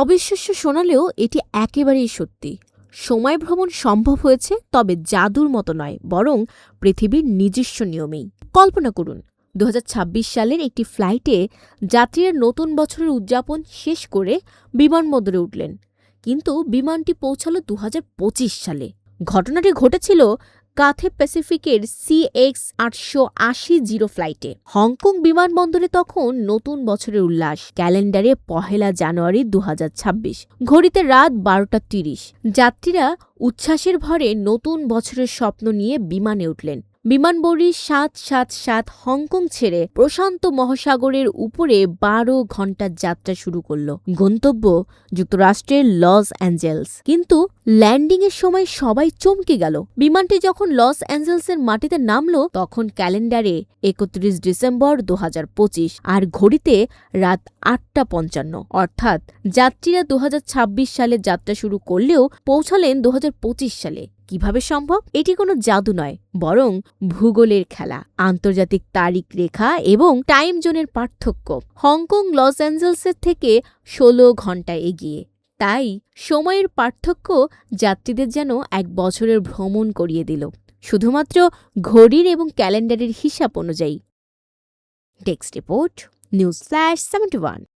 অবিশ্বাস্য শোনালেও এটি একেবারেই সত্যি। সময় ভ্রমণ সম্ভব হয়েছে, তবে জাদুর মতো নয়, বরং পৃথিবীর নিজস্ব নিয়মেই। কল্পনা করুন, ২০২৬ সালের একটি ফ্লাইটে যাত্রীরা নতুন বছরের উদযাপন শেষ করে বিমানবন্দরে উঠলেন, কিন্তু বিমানটি পৌঁছালো ২০২৫ সালে। ঘটনাটি ঘটেছিল কাথে প্যাসিফিকের CX-880 ফ্লাইটে। হংকং বিমানবন্দরে তখন নতুন বছরের উল্লাস। ক্যালেন্ডারে ১লা জানুয়ারি ২০২৬, ঘড়িতে রাত ১২টা ৩০। যাত্রীরা উচ্ছ্বাসের ভরে নতুন বছরের স্বপ্ন নিয়ে বিমানে উঠলেন। বিমানবন্দর ৭৭৭ হংকং ছেড়ে প্রশান্ত মহাসাগরের উপরে ১২ ঘণ্টার যাত্রা শুরু করল। গন্তব্য যুক্তরাষ্ট্রের লস অ্যাঞ্জেলস। কিন্তু ল্যান্ডিংয়ের সময় সবাই চমকে গেল। বিমানটি যখন লস অ্যাঞ্জেলসের মাটিতে নামল, তখন ক্যালেন্ডারে ৩১ ডিসেম্বর ২০২৫ আর ঘড়িতে রাত ৮টা ৫৫। অর্থাৎ যাত্রীরা ২০২৬ সালে যাত্রা শুরু করলেও পৌঁছালেন ২০২৫ সালে। কিভাবে সম্ভব? এটি কোনো জাদু নয়, বরং ভূগোলের খেলা, আন্তর্জাতিক তারিখ রেখা এবং টাইম জোনের পার্থক্য। হংকং লস অ্যাঞ্জেলসের থেকে ১৬ ঘণ্টা এগিয়ে। তাই সময়ের পার্থক্য যাত্রীদের যেন এক বছরের ভ্রমণ করিয়ে দিল, শুধুমাত্র ঘড়ির এবং ক্যালেন্ডারের হিসাব অনুযায়ী। Desk report, news flash 71।